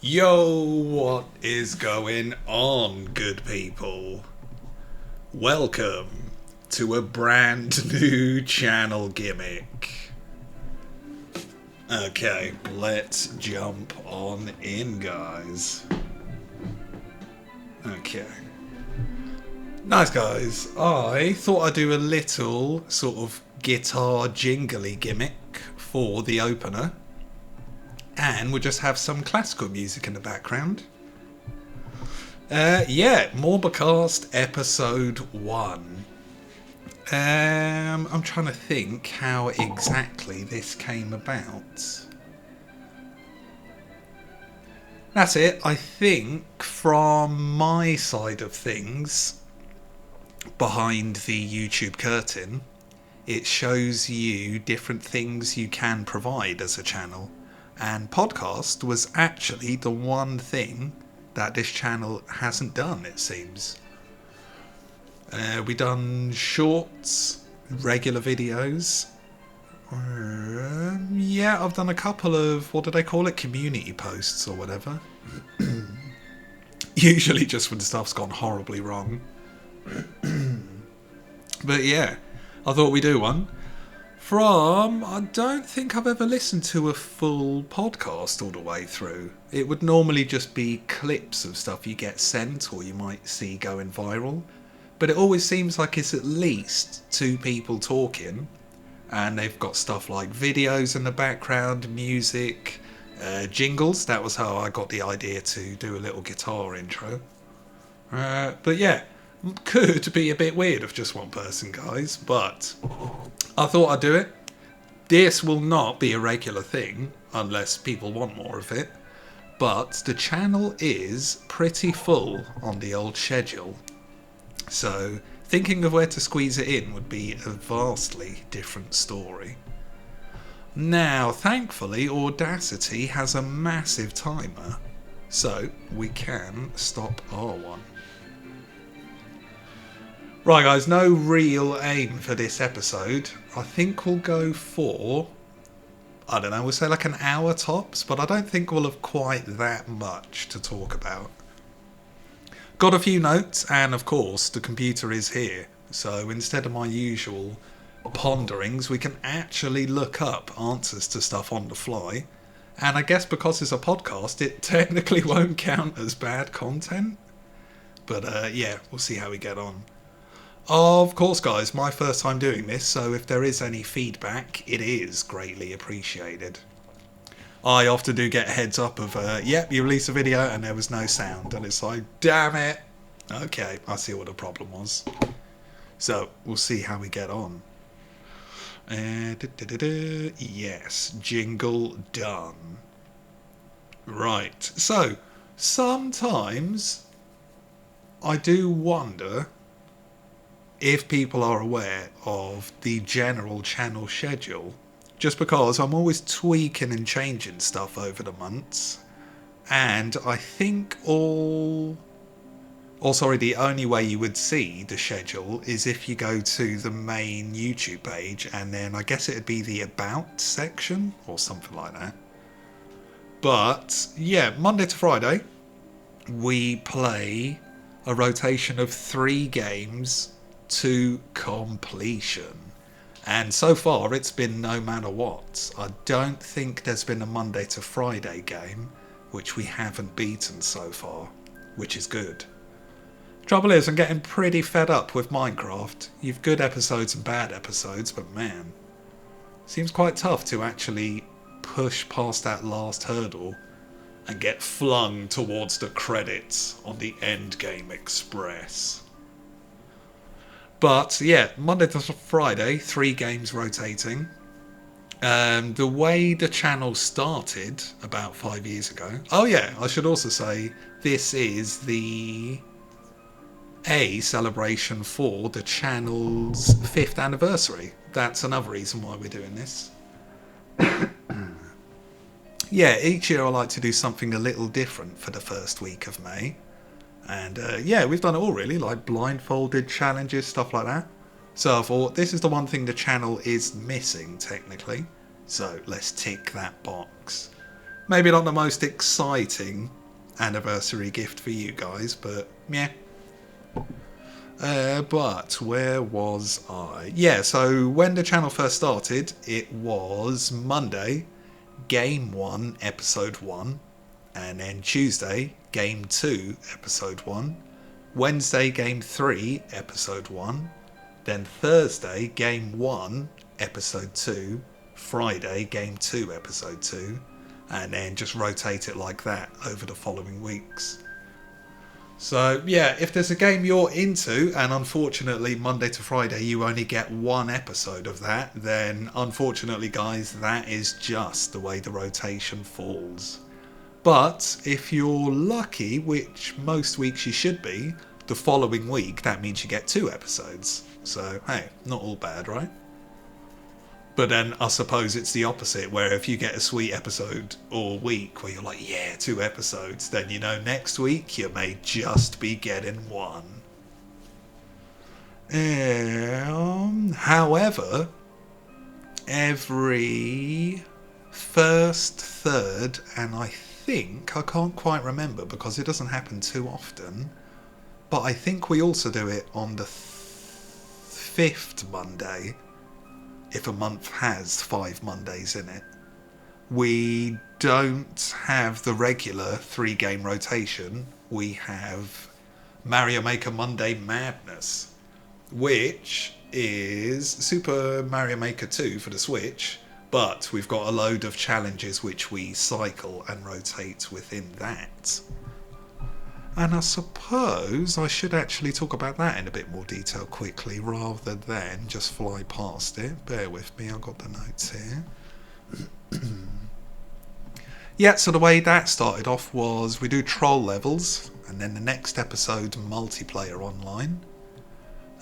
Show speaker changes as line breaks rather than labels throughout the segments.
Yo, what is going on, good people? Welcome to a brand new channel gimmick. Okay, let's jump on in, guys. Okay. Nice, guys. I thought I'd do a little sort of guitar jingly gimmick for the opener. And we'll just have some classical music in the background. Morba-Cast episode 1. I'm trying to think how exactly this came about. That's it. I think from my side of things, behind the YouTube curtain, it shows you different things you can provide as a channel. And podcast was actually the one thing that this channel hasn't done, it seems. We done shorts, regular videos. I've done a couple of, what do they call it, community posts or whatever. Usually just when stuff's gone horribly wrong. But yeah, I thought we'd do one. I don't think I've ever listened to a full podcast all the way through. It would normally just be clips of stuff you get sent or you might see going viral. But it always seems like it's at least two people talking. And they've got stuff like videos in the background, music, jingles. That was how I got the idea to do a little guitar intro. But yeah, could be a bit weird of just one person, guys. But I thought I'd do it. This will not be a regular thing unless people want more of it. But the channel is pretty full on the old schedule. So thinking of where to squeeze it in would be a vastly different story. Now, thankfully, Audacity has a massive timer. So we can stop R1. Right, guys, no real aim for this episode. I think we'll go for, I don't know, we'll say like an hour tops, but I don't think we'll have quite that much to talk about. Got a few notes, and of course, the computer is here. So instead of my usual ponderings, we can actually look up answers to stuff on the fly. And I guess because it's a podcast, it technically won't count as bad content. But yeah, we'll see how we get on. Of course, guys, my first time doing this, so if there is any feedback, it is greatly appreciated. I often do get a heads up of, you released a video and there was no sound, and it's like, damn it. Okay, I see what the problem was. So, we'll see how we get on. Yes, jingle done. Right, so, sometimes I do wonder if people are aware of the general channel schedule, just because I'm always tweaking and changing stuff over the months, and I think the only way you would see the schedule is if you go to the main YouTube page, and then I guess it'd be the About section or something like that. But yeah, Monday to Friday we play a rotation of 3 games to completion, and so far it's been no matter what. I don't think there's been a Monday to Friday game which we haven't beaten so far, which is good. Trouble is, I'm getting pretty fed up with Minecraft. You've good episodes and bad episodes, but man, seems quite tough to actually push past that last hurdle and get flung towards the credits on the Endgame Express. But yeah, Monday to Friday, 3 games rotating. The way the channel started about 5 years ago. Oh yeah, I should also say this is a celebration for the channel's 5th anniversary. That's another reason why we're doing this. Yeah, each year I like to do something a little different for the first week of May. And we've done it all really, like blindfolded challenges, stuff like that. So I thought, this is the one thing the channel is missing, technically. So let's tick that box. Maybe not the most exciting anniversary gift for you guys, but yeah. But where was I? Yeah, so when the channel first started, it was Monday, Game 1, Episode 1, and then Tuesday, Game 2, Episode 1, Wednesday, Game 3, Episode 1, then Thursday, Game 1, Episode 2, Friday, Game 2, Episode 2, and then just rotate it like that over the following weeks. So yeah, if there's a game you're into, and unfortunately Monday to Friday you only get one episode of that, then unfortunately guys, that is just the way the rotation falls. But if you're lucky, which most weeks you should be, the following week that means you get 2 episodes. So hey, not all bad, right? But then I suppose it's the opposite, where if you get a sweet episode or week where you're like, yeah, 2 episodes, then you know next week you may just be getting 1. However, every first, third, and I can't quite remember because it doesn't happen too often, but I think we also do it on the 5th Monday. If a month has 5 Mondays in it. We don't have the regular 3-game rotation. We have Mario Maker Monday Madness, which is Super Mario Maker 2 for the Switch, but we've got a load of challenges which we cycle and rotate within that. And I suppose I should actually talk about that in a bit more detail quickly rather than just fly past it. Bear with me, I've got the notes here. Yeah, so the way that started off was we do troll levels, and then the next episode multiplayer online.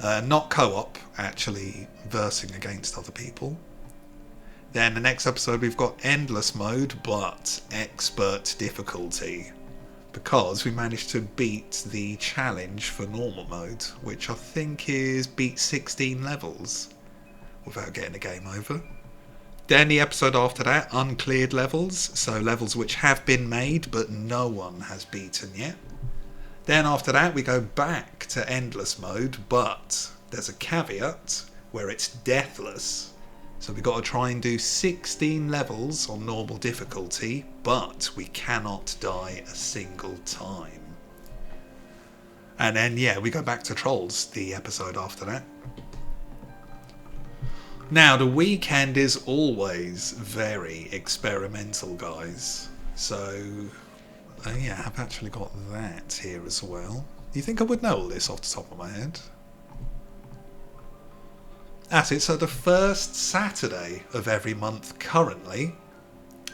Not co-op, actually versing against other people. Then the next episode we've got endless mode, but expert difficulty. Because we managed to beat the challenge for normal mode, which I think is beat 16 levels without getting the game over. Then the episode after that, uncleared levels, so levels which have been made but no one has beaten yet. Then after that we go back to endless mode, but there's a caveat where it's deathless. So we've got to try and do 16 levels on normal difficulty, but we cannot die a single time. And then, yeah, we go back to Trolls, the episode after that. Now, the weekend is always very experimental, guys. So, yeah, I've actually got that here as well. You think I would know all this off the top of my head? That's it, so the first Saturday of every month currently,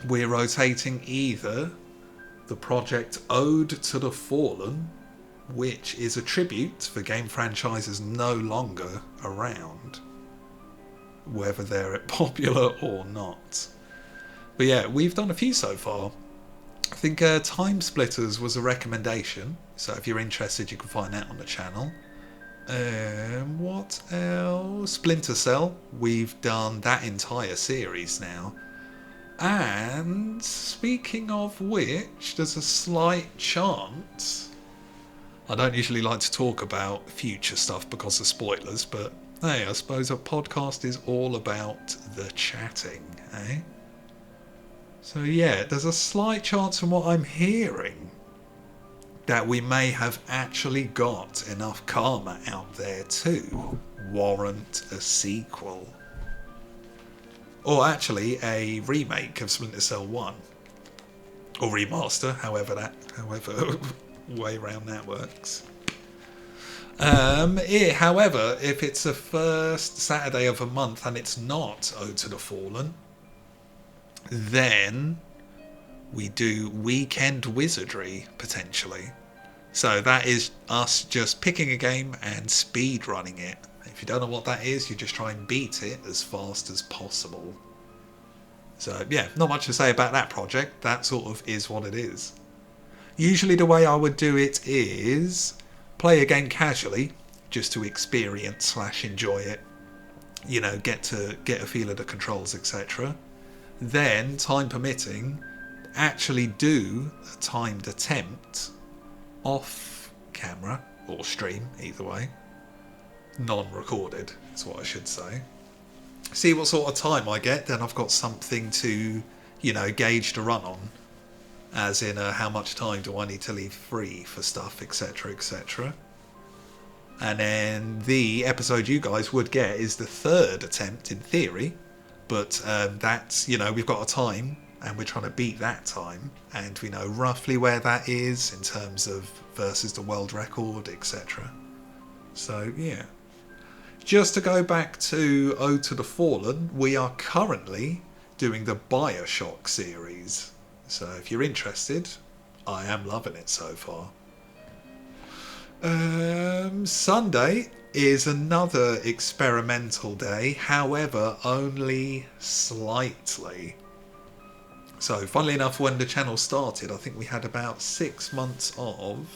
we're rotating either the project Ode to the Fallen, which is a tribute for game franchises no longer around, whether they're popular or not. But yeah, we've done a few so far. I think Time Splitters was a recommendation, so if you're interested you can find that on the channel. What else? Splinter Cell. We've done that entire series now. And speaking of which, there's a slight chance. I don't usually like to talk about future stuff because of spoilers, but hey, I suppose a podcast is all about the chatting, eh? So yeah, there's a slight chance from what I'm hearing that we may have actually got enough karma out there to warrant a sequel. Or actually a remake of Splinter Cell 1. Or remaster, however way around that works. However, if it's the first Saturday of a month and it's not Ode to the Fallen, then we do Weekend Wizardry, potentially. So that is us just picking a game and speed running it. If you don't know what that is, you just try and beat it as fast as possible. So yeah, not much to say about that project. That sort of is what it is. Usually the way I would do it is play a game casually, just to experience / enjoy it. You know, get a feel of the controls, etc. Then, time permitting, actually do a timed attempt off camera or stream, either way. Non-recorded is what I should say. See what sort of time I get, then I've got something to, gauge to run on. As in, how much time do I need to leave free for stuff, etc, etc. And then the episode you guys would get is the third attempt in theory. But that's, we've got a time and we're trying to beat that time. And we know roughly where that is in terms of versus the world record, etc. So, yeah. Just to go back to Ode to the Fallen, we are currently doing the Bioshock series. So if you're interested, I am loving it so far. Sunday is another experimental day, however, only slightly. So funnily enough, when the channel started, I think we had about 6 months of...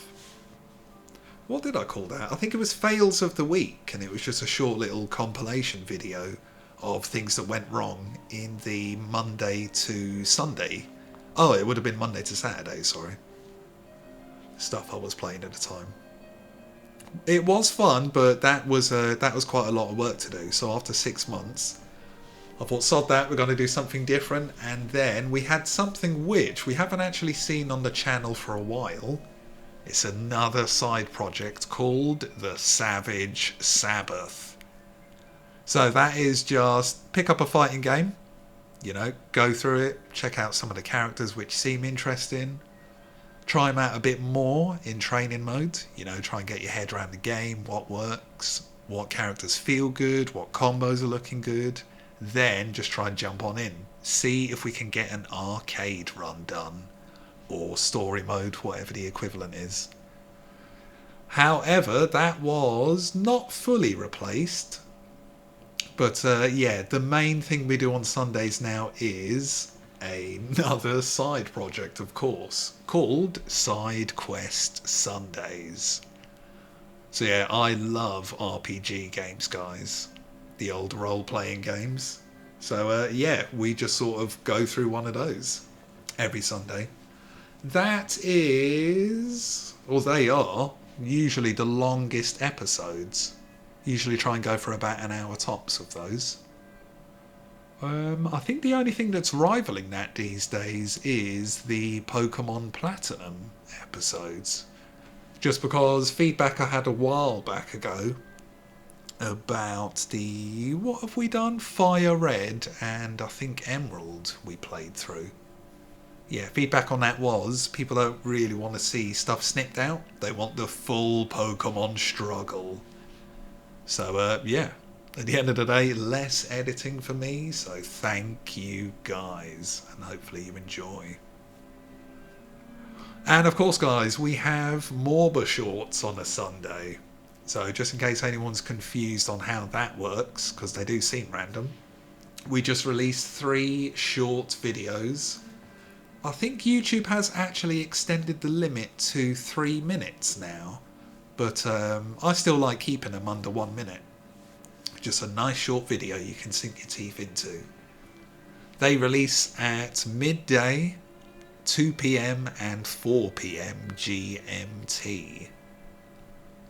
What did I call that? I think it was Fails of the Week, and it was just a short little compilation video of things that went wrong in the Monday to Sunday. Oh, it would have been Monday to Saturday, sorry. Stuff I was playing at the time. It was fun, but that was quite a lot of work to do. So after 6 months, I thought, sod that, we're going to do something different. And then we had something which we haven't actually seen on the channel for a while. It's another side project called the Savage Sabbath. So that is just pick up a fighting game, go through it, check out some of the characters which seem interesting, try them out a bit more in training mode, try and get your head around the game, what works, what characters feel good, what combos are looking good, then just try and jump on in, see if we can get an arcade run done. Or story mode, whatever the equivalent is. However, that was not fully replaced. But the main thing we do on Sundays now is another side project, of course, called Side Quest Sundays. So yeah, I love RPG games, guys. The old role-playing games. So we just sort of go through one of those every Sunday. That is, or they are, usually the longest episodes. Usually try and go for about an hour tops of those. I think the only thing that's rivaling that these days is the Pokemon Platinum episodes. Just because feedback I had a while back ago about the, what have we done? Fire Red and I think Emerald we played through. Yeah, feedback on that was people don't really want to see stuff snipped out. They want the full Pokemon struggle. So, at the end of the day, less editing for me. So thank you guys, and hopefully you enjoy. And of course, guys, we have Morba shorts on a Sunday. So just in case anyone's confused on how that works, because they do seem random, we just released 3 short videos. I think YouTube has actually extended the limit to 3 minutes now, but I still like keeping them under 1 minute. Just a nice short video you can sink your teeth into. They release at midday, 2 PM and 4 PM GMT.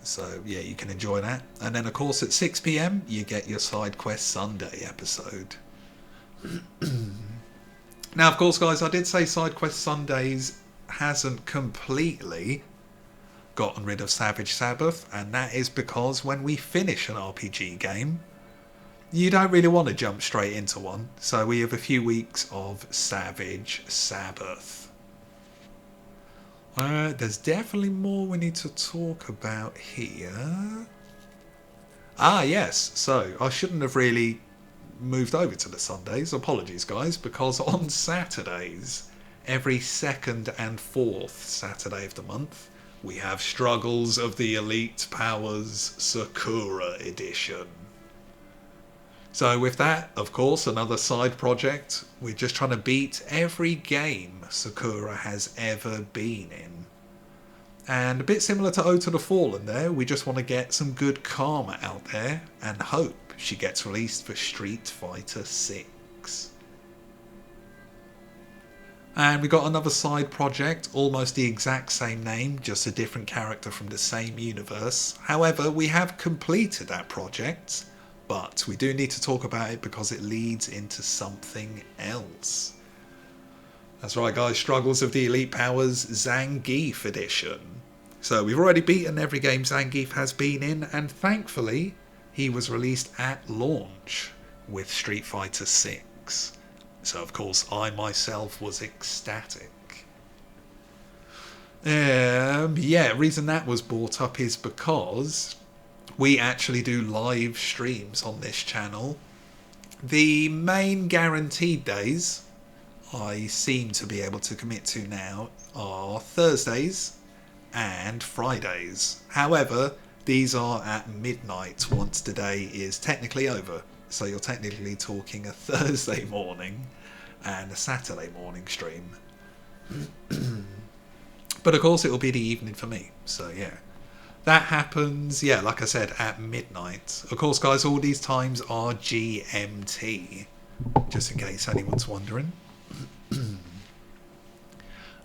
So yeah, you can enjoy that. And then of course at 6 PM you get your Side Quest Sunday episode. Now, of course, guys, I did say Side Quest Sundays hasn't completely gotten rid of Savage Sabbath, and that is because when we finish an RPG game, you don't really want to jump straight into one. So we have a few weeks of Savage Sabbath. There's definitely more we need to talk about here. Ah, yes. So I shouldn't have really moved over to the Sundays. Apologies, guys, because on Saturdays, every 2nd and 4th Saturday of the month, we have Struggles of the Elite Powers Sakura Edition. So with that, of course, another side project. We're just trying to beat every game Sakura has ever been in. And a bit similar to Ode to the Fallen there, we just want to get some good karma out there and hope she gets released for Street Fighter 6. And we got another side project, almost the exact same name, just a different character from the same universe. However, we have completed that project, but we do need to talk about it because it leads into something else. That's right, guys, Struggles of the Elite Powers Zangief Edition. So we've already beaten every game Zangief has been in, and thankfully he was released at launch with Street Fighter 6. So, of course, I myself was ecstatic. Reason that was brought up is because we actually do live streams on this channel. The main guaranteed days I seem to be able to commit to now are Thursdays and Fridays. However, these are at midnight once the day is technically over. So you're technically talking a Thursday morning and a Saturday morning stream. But of course it will be the evening for me. So yeah. That happens, like I said, at midnight. Of course, guys, all these times are GMT. Just in case anyone's wondering.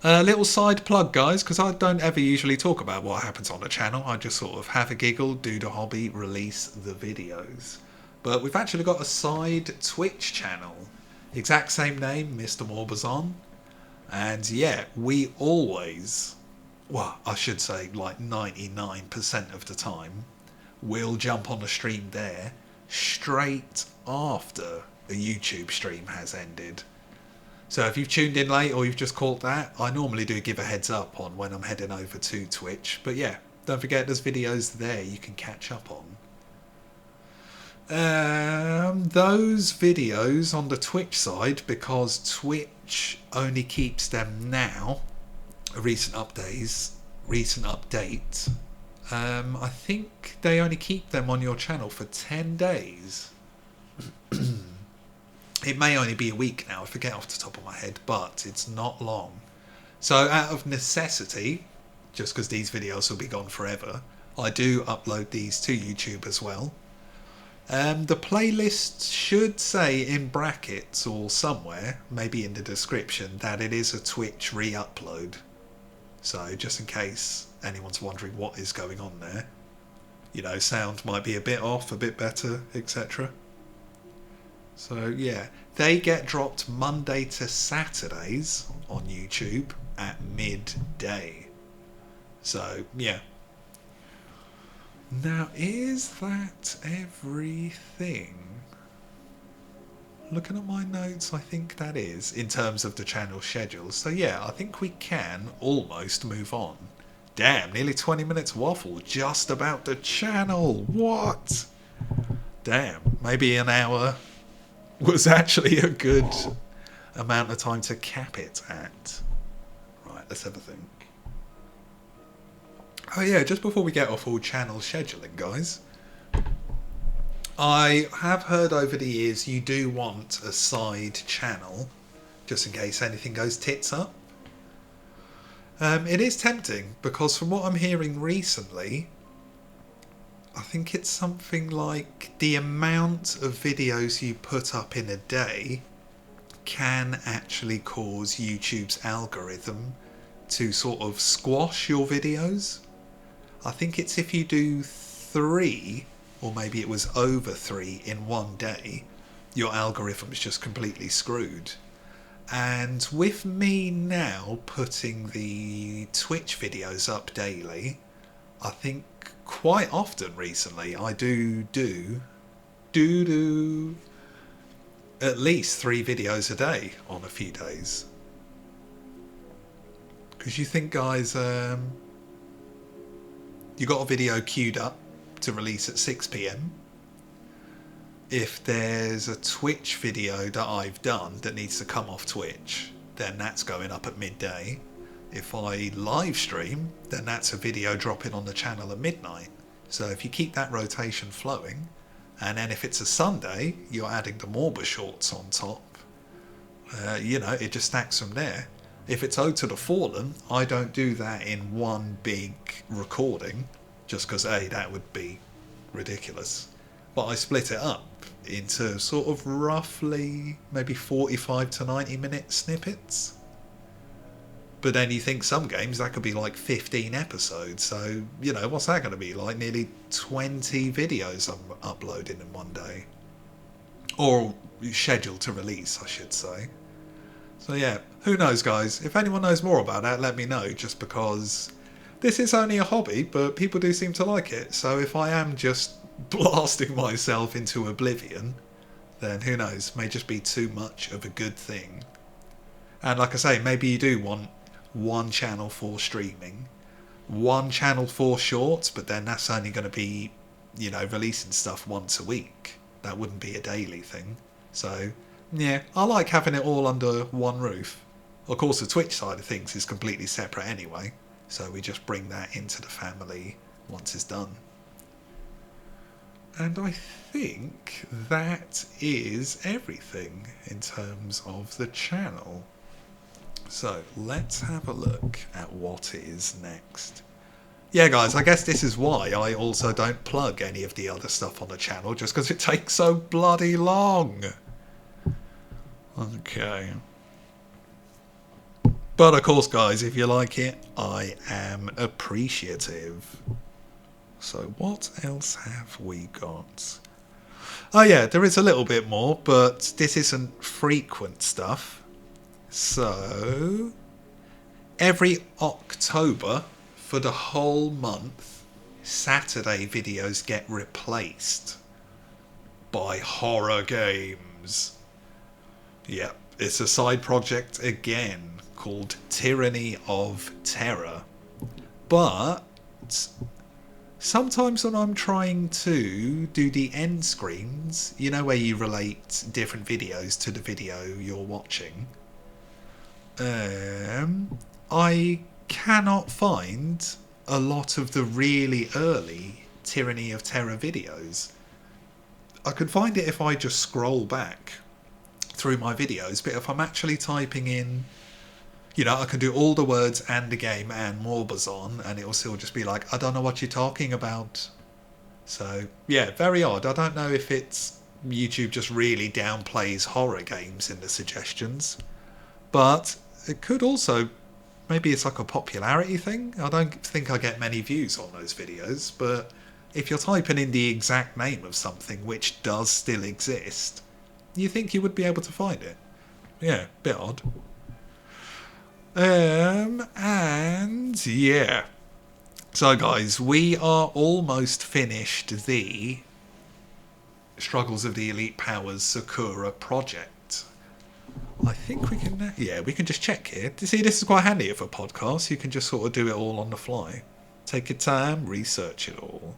A little side plug, guys, because I don't ever usually talk about what happens on the channel. I just sort of have a giggle, do the hobby, release the videos. But we've actually got a side Twitch channel. Exact same name, Mr. Morba-Cast. And yeah, we always, well, I should say like 99% of the time, we'll jump on a stream there straight after a YouTube stream has ended. So if you've tuned in late or you've just caught that, I normally do give a heads up on when I'm heading over to Twitch. But yeah, don't forget there's videos there you can catch up on. Those videos on the Twitch side, because Twitch only keeps them now, a recent update, I think they only keep them on your channel for 10 days. It may only be a week now, I forget off the top of my head, but it's not long. So out of necessity, just because these videos will be gone forever, I do upload these to YouTube as well. The playlist should say in brackets or somewhere, maybe in the description, that it is a Twitch re-upload. So just in case anyone's wondering what is going on there. You know, sound might be a bit off, a bit better, etc. So yeah, they get dropped Monday to Saturdays on YouTube at midday. So yeah. Now, is that everything? Looking at my notes, I think that is, in terms of the channel schedule. So yeah, I think we can almost move on. Damn, nearly 20 minutes waffle just about the channel. What? Damn, maybe an hour was actually a good amount of time to cap it at. Right, let's have a think. Oh yeah, just before we get off all channel scheduling, guys, I have heard over the years you do want a side channel, just in case anything goes tits up. It is tempting, because from what I'm hearing recently, I think it's something like the amount of videos you put up in a day can actually cause YouTube's algorithm to sort of squash your videos. I think it's if you do 3, or maybe it was over 3 in one day, your algorithm is just completely screwed. And with me now putting the Twitch videos up daily, I think quite often recently I do at least 3 videos a day on a few days. Because you think, guys, you got a video queued up to release at 6 PM. If there's a Twitch video that I've done that needs to come off Twitch, then that's going up at midday. If I live stream, then that's a video dropping on the channel at midnight. So if you keep that rotation flowing, and then if it's a Sunday, you're adding the Morba shorts on top, you know, it just stacks from there. If it's Ode to the Fallen, I don't do that in one big recording, just because A, that would be ridiculous. But I split it up into sort of roughly maybe 45 to 90 minute snippets. But then you think some games, that could be like 15 episodes. So, you know, what's that going to be like? Nearly 20 videos I'm uploading in one day. Or scheduled to release, I should say. So yeah, who knows, guys? If anyone knows more about that, let me know, just because this is only a hobby, but people do seem to like it. So if I am just blasting myself into oblivion, then who knows? May just be too much of a good thing. And like I say, maybe you do want one channel for streaming, one channel for shorts, but then that's only going to be, you know, releasing stuff once a week. That wouldn't be a daily thing. So yeah, I like having it all under one roof. Of course, the Twitch side of things is completely separate anyway, so we just bring that into the family once it's done. And I think that is everything in terms of the channel. So let's have a look at what is next. Yeah, guys, I guess this is why I also don't plug any of the other stuff on the channel, just because it takes so bloody long. Okay. But of course, guys, if you like it, I am appreciative. So what else have we got? Oh yeah, there is a little bit more, but this isn't frequent stuff. So every October, for the whole month, Saturday videos get replaced by horror games. Yep, it's a side project again called Tyranny of Terror. But sometimes when I'm trying to do the end screens, you know, where you relate different videos to the video you're watching, I cannot find a lot of the really early Tyranny of Terror videos. I could find it if I just scroll back through my videos, but if I'm actually typing in, you know, I can do all the words and the game and Morba's on, and it will still just be like, I don't know what you're talking about. So yeah, very odd. I don't know if it's YouTube just really downplays horror games in the suggestions, but it could also, maybe it's like a popularity thing. I don't think I get many views on those videos, but if you're typing in the exact name of something which does still exist, you think you would be able to find it. Yeah, bit odd. And yeah. So guys, we are almost finished the Struggles of the Elite Powers Sakura project. I think we can, yeah, we can just check here. You see, this is quite handy for podcasts. You can just sort of do it all on the fly. Take your time, research it all.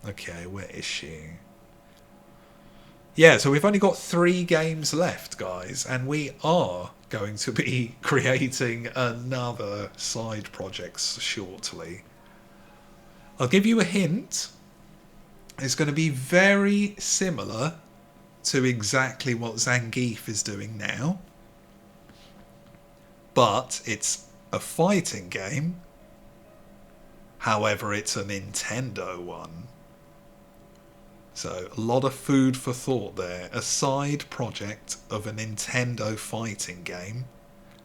Okay, where is she? Yeah, so we've only got 3 games left, guys, and we are going to be creating another side projects shortly. I'll give you a hint. It's going to be very similar to exactly what Zangief is doing now, but it's a fighting game. However, it's a Nintendo one. So a lot of food for thought there. A side project of a Nintendo fighting game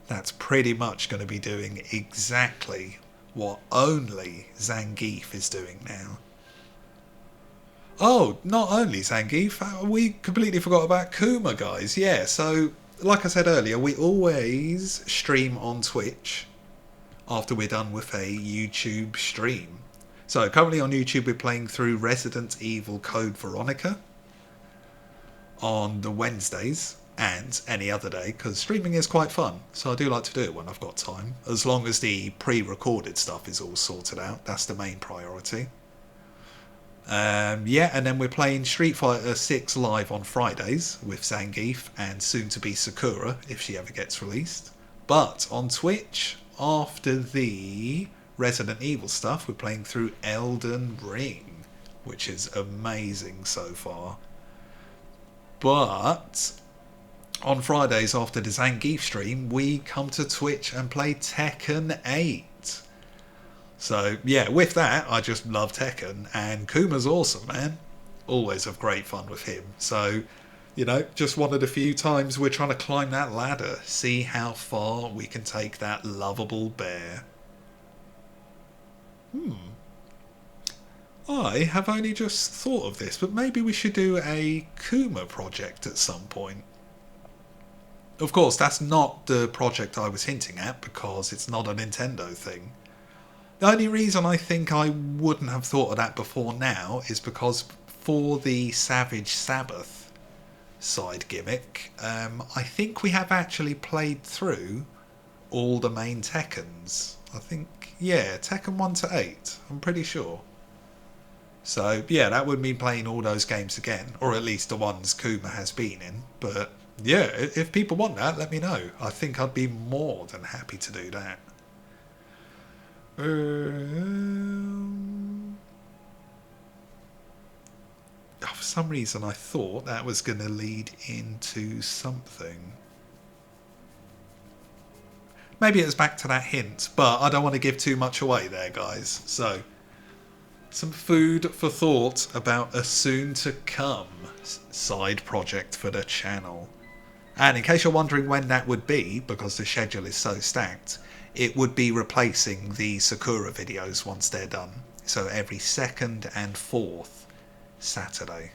that's pretty much going to be doing exactly what only Zangief is doing now. Oh, not only Zangief, we completely forgot about Kuma, guys. Yeah, so like I said earlier, we always stream on Twitch after we're done with a YouTube stream. So currently on YouTube we're playing through Resident Evil Code Veronica on the Wednesdays and any other day, because streaming is quite fun, so I do like to do it when I've got time, as long as the pre-recorded stuff is all sorted out. That's the main priority. Yeah, and then we're playing Street Fighter 6 live on Fridays with Zangief and soon to be Sakura if she ever gets released. But on Twitch, after the Resident Evil stuff, we're playing through Elden Ring, which is amazing so far. But on Fridays after the Zangief stream, we come to Twitch and play Tekken 8. So yeah, with that, I just love Tekken, and Kuma's awesome, man. Always have great fun with him. So You know, just one of the few times we're trying to climb that ladder. See how far we can take that lovable bear. I have only just thought of this, but maybe we should do a Kuma project at some point. Of course, that's not the project I was hinting at because it's not a Nintendo thing. The only reason I think I wouldn't have thought of that before now is because for the Savage Sabbath side gimmick, I think we have actually played through all the main Tekkens. I think, yeah, Tekken 1 to 8, I'm pretty sure. So, yeah, that would mean playing all those games again, or at least the ones Kuma has been in. But, yeah, if people want that, let me know. I think I'd be more than happy to do that. For some reason I thought that was going to lead into something. Maybe it was back to that hint, but I don't want to give too much away there, guys. So, some food for thought about a soon-to-come side project for the channel. And in case you're wondering when that would be, because the schedule is so stacked, it would be replacing the Sakura videos once they're done. So every second and fourth Saturday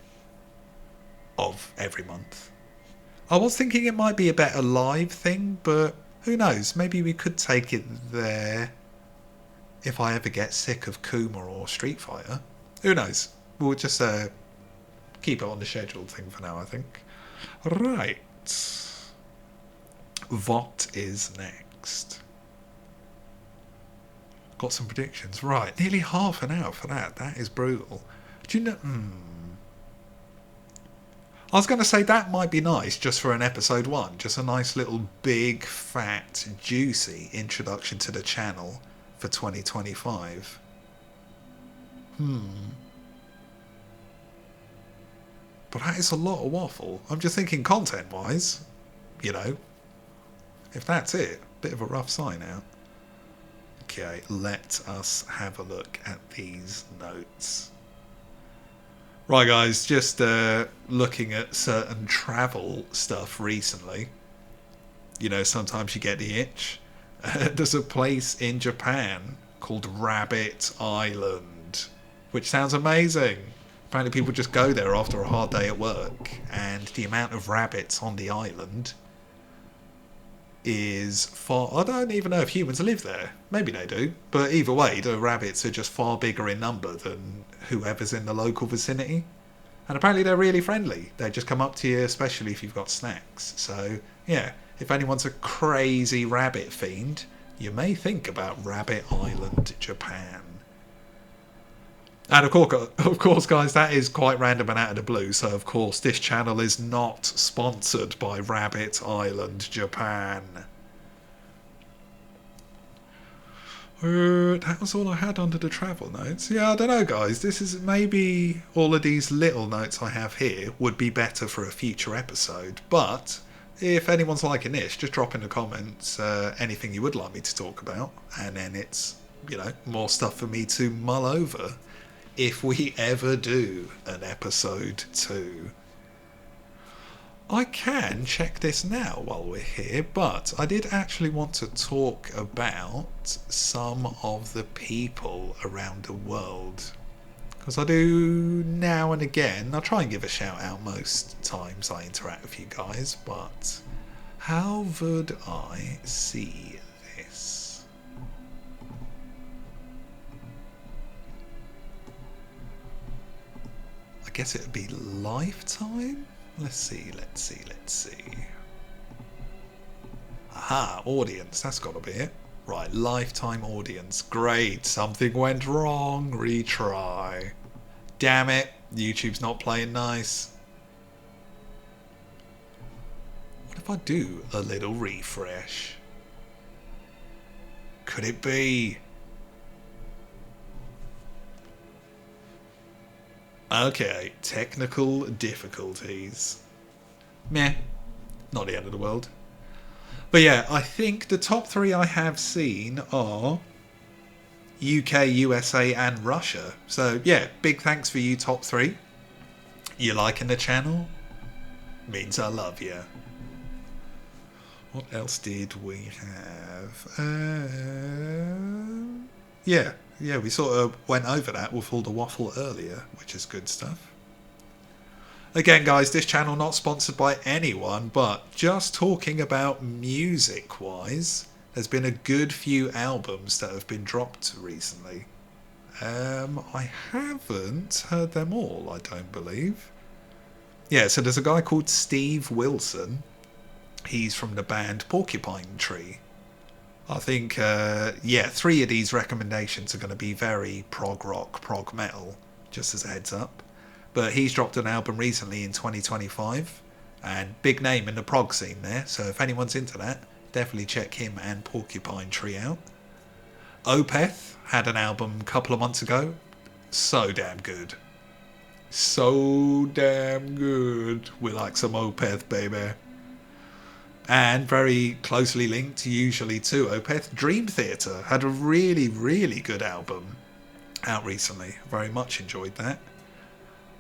of every month. I was thinking it might be a better live thing, but who knows? Maybe we could take it there if I ever get sick of Kuma or Street Fighter. Who knows? We'll just keep it on the scheduled thing for now, I think. Right. What is next? Got some predictions. Right, nearly half an hour for that. That is brutal. Do you know... I was going to say that might be nice just for an episode 1. Just a nice little big, fat, juicy introduction to the channel for 2025. But that is a lot of waffle. I'm just thinking content-wise, you know, if that's it, bit of a rough sign out. Okay, let us have a look at these notes. Right, guys, just looking at certain travel stuff recently. You know, sometimes you get the itch. There's a place in Japan called Rabbit Island, which sounds amazing. Apparently people just go there after a hard day at work, and the amount of rabbits on the island is far... I don't even know if humans live there. Maybe they do. But either way, the rabbits are just far bigger in number than whoever's in the local vicinity. And apparently they're really friendly. They just come up to you, especially if you've got snacks. So, yeah, if anyone's a crazy rabbit fiend, you may think about Rabbit Island, Japan. And of course, guys, that is quite random and out of the blue. So, of course, this channel is not sponsored by Rabbit Island, Japan. That was all I had under the travel notes. Yeah, I don't know, guys. This is maybe all of these little notes I have here would be better for a future episode. But if anyone's liking this, just drop in the comments anything you would like me to talk about. And then it's, you know, more stuff for me to mull over if we ever do an episode 2. I can check this now while we're here, but I did actually want to talk about some of the people around the world. Because I do now and again, I try and give a shout out most times I interact with you guys, but how would I see this? I guess it would be Lifetime? Let's see. Aha, audience, that's got to be it. Right, lifetime audience. Great, something went wrong. Retry. Damn it, YouTube's not playing nice. What if I do a little refresh? Could it be? Okay, technical difficulties. Meh, not the end of the world. But yeah, I think the top 3 I have seen are UK, USA and Russia. So yeah, big thanks for you top 3. You liking the channel? means I love you. What else did we have? Yeah, we sort of went over that with all the waffle earlier, which is good stuff. Again, guys, this channel not sponsored by anyone, but just talking about music-wise, there's been a good few albums that have been dropped recently. I haven't heard them all, I don't believe. Yeah, so there's a guy called Steve Wilson. He's from the band Porcupine Tree. I think, 3 of these recommendations are going to be very prog rock, prog metal, just as a heads up. But he's dropped an album recently in 2025, and big name in the prog scene there, so if anyone's into that, definitely check him and Porcupine Tree out. Opeth had an album a couple of months ago. So damn good. So damn good. We like some Opeth, baby. And very closely linked, usually to Opeth, Dream Theater had a really, really good album out recently. Very much enjoyed that.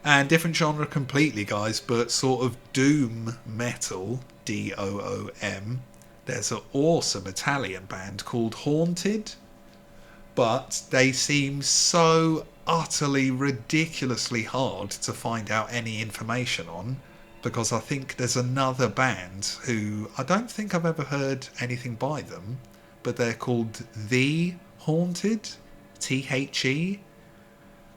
And different genre completely, guys, but sort of doom metal, DOOM. There's an awesome Italian band called Haunted, but they seem so utterly ridiculously hard to find out any information on, because I think there's another band who I don't think I've ever heard anything by them, but they're called The Haunted, THE.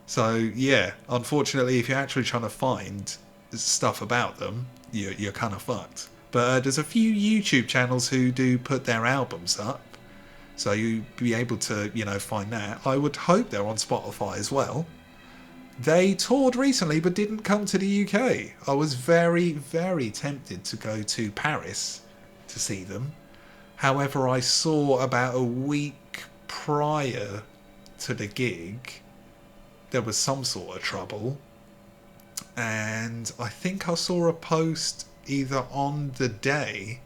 So yeah, unfortunately, if you're actually trying to find stuff about them, you're kind of fucked. But there's a few YouTube channels who do put their albums up, so you'll be able to, find that. I would hope they're on Spotify as well. They toured recently but didn't come to the UK. I was very, very tempted to go to Paris to see them. However, I saw about a week prior to the gig, there was some sort of trouble. And I think I saw a post either on the day,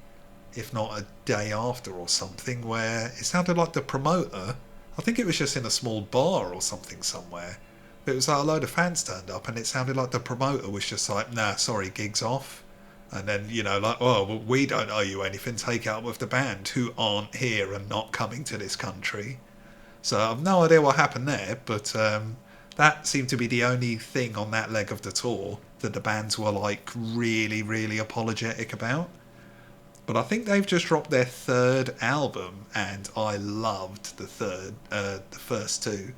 if not a day after or something, where it sounded like the promoter, I think it was just in a small bar or something somewhere, but it was like a load of fans turned up and it sounded like the promoter was just like, nah, sorry, gig's off. And then, like, oh, well, we don't owe you anything, take it up with the band who aren't here and not coming to this country. So I've no idea what happened there, but that seemed to be the only thing on that leg of the tour that the bands were like really, really apologetic about. But I think they've just dropped their 3rd album, and I loved the first 2.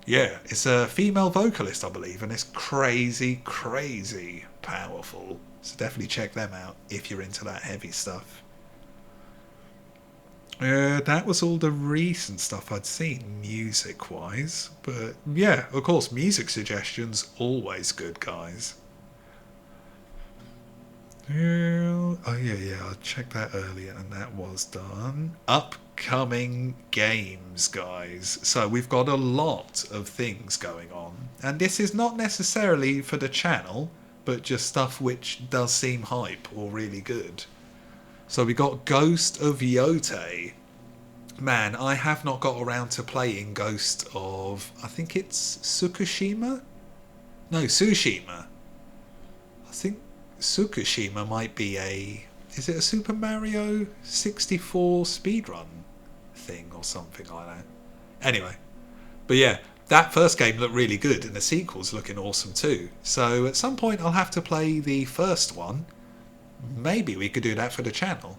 Yeah, it's a female vocalist, I believe, and it's crazy, crazy powerful. So definitely check them out if you're into that heavy stuff. That was all the recent stuff I'd seen music-wise. But yeah, of course, music suggestions, always good, guys. Oh yeah, I checked that earlier and that was done. Upcoming games, guys. So we've got a lot of things going on. And this is not necessarily for the channel, but just stuff which does seem hype or really good. So we got Ghost of Yote. Man, I have not got around to playing Ghost of, I think it's Tsushima? No, Tsushima. I think Tsushima might be is it a Super Mario 64 speedrun thing or something like that? Anyway, but yeah, that first game looked really good and the sequel's looking awesome too. So at some point I'll have to play the first one. Maybe we could do that for the channel.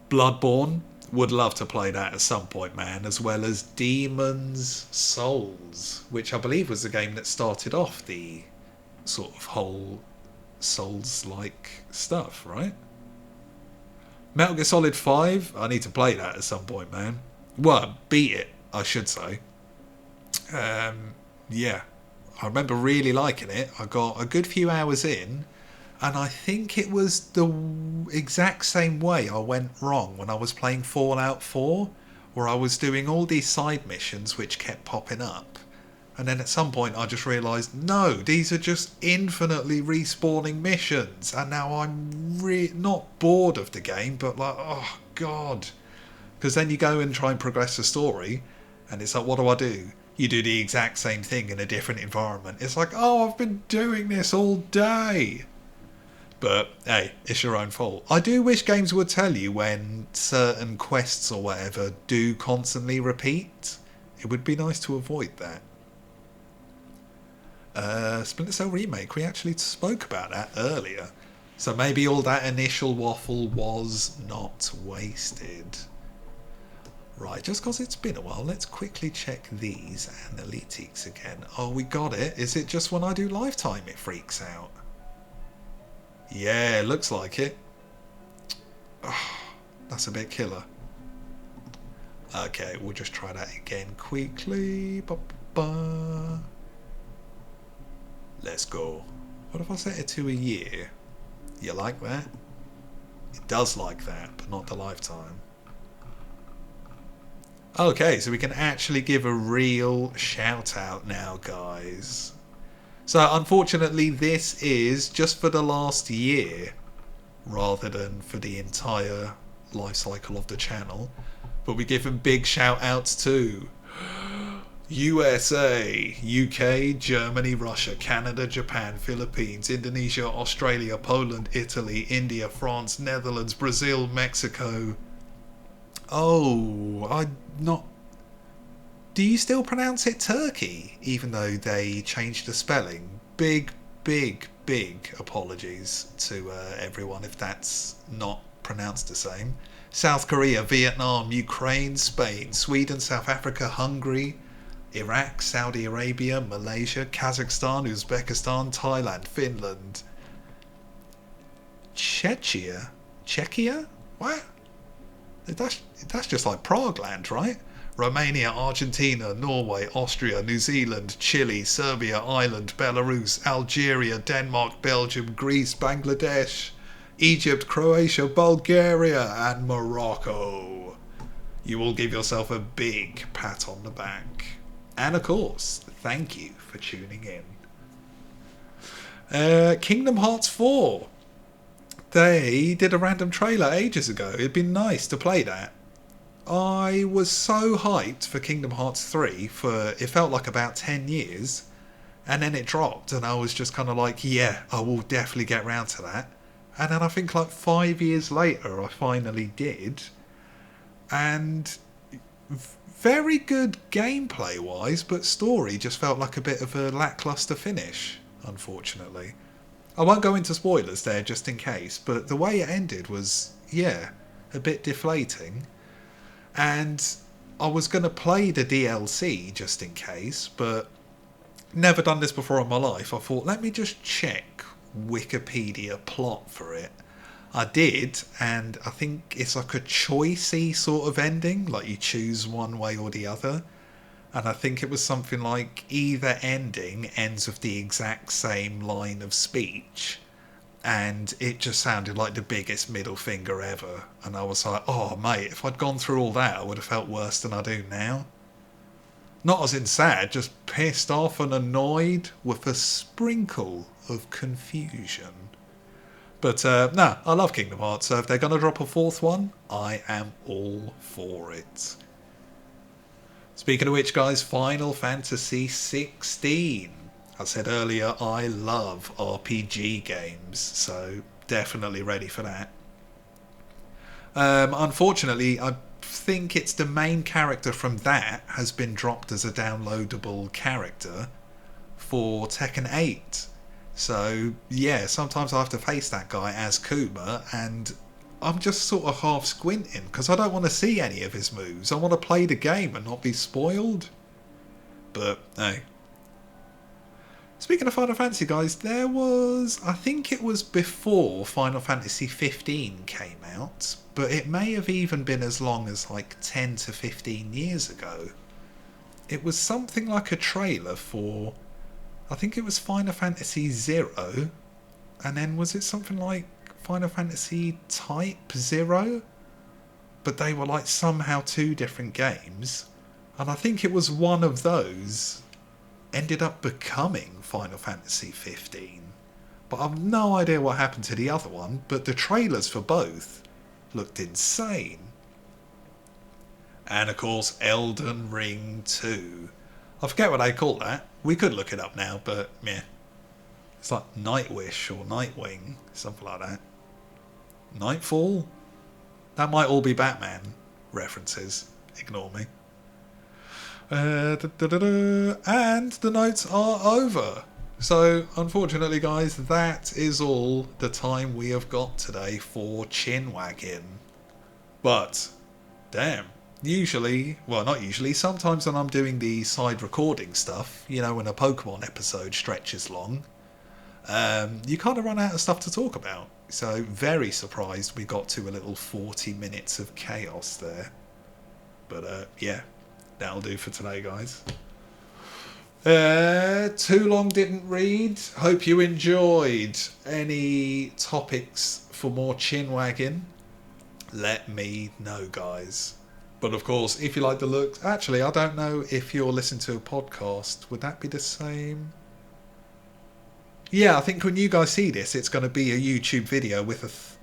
Bloodborne, would love to play that at some point, man, as well as Demon's Souls, which I believe was the game that started off the sort of whole Souls-like stuff, right? Metal Gear Solid 5, I need to play that at some point, man. Well, beat it, I should say. Yeah, I remember really liking it. I got a good few hours in, and I think it was the exact same way I went wrong when I was playing Fallout 4, where I was doing all these side missions which kept popping up. And then at some point I just realised, no, these are just infinitely respawning missions. And now I'm not bored of the game, but like, oh God. Because then you go and try and progress the story, and it's like, what do? You do the exact same thing in a different environment. It's like, oh, I've been doing this all day. But hey, it's your own fault. I do wish games would tell you when certain quests or whatever do constantly repeat. It would be nice to avoid that. Splinter Cell Remake, we actually spoke about that earlier. So maybe all that initial waffle was not wasted. Right, just because it's been a while, let's quickly check these analytics again. Oh, we got it. Is it just when I do lifetime it freaks out? Yeah, looks like it. Oh, that's a bit killer. Okay, we'll just try that again quickly. Ba-ba-ba. Let's go. What if I set it to a year? You like that? It does like that, but not the lifetime. Okay, so we can actually give a real shout out now, guys. So unfortunately this is just for the last year rather than for the entire life cycle of the channel. But we give them big shout outs to USA, UK, Germany, Russia, Canada, Japan, Philippines, Indonesia, Australia, Poland, Italy, India, France, Netherlands, Brazil, Mexico. Oh, I'm not... Do you still pronounce it Turkey, even though they changed the spelling? Big apologies to everyone if that's not pronounced the same. South Korea, Vietnam, Ukraine, Spain, Sweden, South Africa, Hungary, Iraq, Saudi Arabia, Malaysia, Kazakhstan, Uzbekistan, Thailand, Finland. Czechia? What? That's just like Prague land, right? Romania, Argentina, Norway, Austria, New Zealand, Chile, Serbia, Ireland, Belarus, Algeria, Denmark, Belgium, Greece, Bangladesh, Egypt, Croatia, Bulgaria, and Morocco. You all give yourself a big pat on the back. And of course, thank you for tuning in. Kingdom Hearts 4. They did a random trailer ages ago. It'd been nice to play that. I was so hyped for Kingdom Hearts 3 for, it felt like about 10 years. And then it dropped and I was just kind of like, yeah, I will definitely get round to that. And then I think like 5 years later I finally did. And very good gameplay wise, but story just felt like a bit of a lackluster finish, unfortunately. I won't go into spoilers there just in case, but the way it ended was, yeah, a bit deflating. And I was going to play the DLC just in case, but never done this before in my life. I thought, let me just check Wikipedia plot for it. I did, and I think it's like a choicey sort of ending, like you choose one way or the other. And I think it was something like either ending ends with the exact same line of speech. And it just sounded like the biggest middle finger ever. And I was like, oh mate, if I'd gone through all that, I would have felt worse than I do now. Not as in sad, just pissed off and annoyed with a sprinkle of confusion. But no, I love Kingdom Hearts, so if they're going to drop a fourth one, I am all for it. Speaking of which, guys, Final Fantasy 16. I said earlier, I love RPG games, so definitely ready for that. Unfortunately, I think it's the main character from that has been dropped as a downloadable character for Tekken 8. So, yeah, sometimes I have to face that guy as Kuma, and I'm just sort of half squinting, because I don't want to see any of his moves. I want to play the game and not be spoiled. But, hey. Speaking of Final Fantasy, guys, there was... I think it was before Final Fantasy 15 came out, but it may have even been as long as like 10 to 15 years ago. It was something like a trailer for... I think it was Final Fantasy 0, and then was it something like Final Fantasy Type 0? But they were like somehow two different games, and I think it was one of those ended up becoming Final Fantasy 15. But I've no idea what happened to the other one, but the trailers for both looked insane. And of course, Elden Ring 2. I forget what they call that. We could look it up now, but meh. It's like Nightwish or Nightwing, something like that. Nightfall? That might all be Batman references. Ignore me. And the notes are over. So, unfortunately, guys, that is all the time we have got today for Chin-waggin. But, damn, usually, well, not usually, sometimes when I'm doing the side recording stuff, you know, when a Pokemon episode stretches long, you kind of run out of stuff to talk about. So, very surprised we got to a little 40 minutes of chaos there. But, yeah, that'll do for today, guys. Too long didn't read. Hope you enjoyed. Any topics for more Chin-waggin? Let me know, guys. But of course, if you like the look, actually, I don't know if you're listening to a podcast. Would that be the same? Yeah, I think when you guys see this, it's going to be a YouTube video with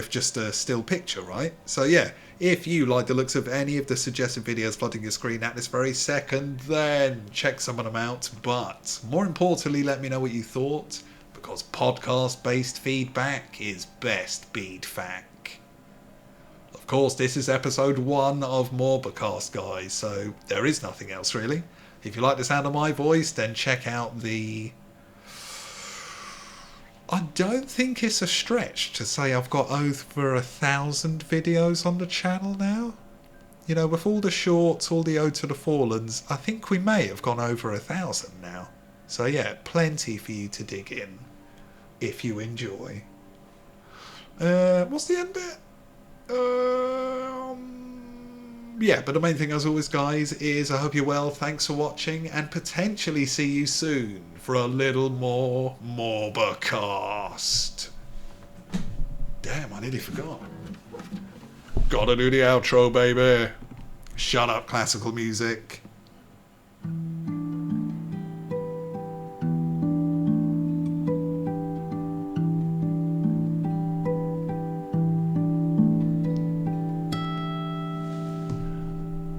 just a still picture, right? So yeah, if you like the looks of any of the suggested videos flooding your screen at this very second, then check some of them out. But more importantly, let me know what you thought, because podcast-based feedback is best feedback. Of course, this is episode 1 of Morba-Cast, guys, so there is nothing else really. If you like the sound of my voice, then check out the... I don't think it's a stretch to say I've got over 1,000 videos on the channel now. You know, with all the shorts, all the Ode to the Fallens, I think we may have gone over 1,000 now. So yeah, plenty for you to dig in, if you enjoy. What's the end bit? Yeah, but the main thing as always, guys, is I hope you're well, thanks for watching, and potentially see you soon for a little more Morba-Cast. Damn, I nearly forgot. Gotta do the outro, baby. Shut up, classical music.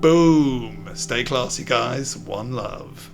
Boom! Stay classy, guys. One love.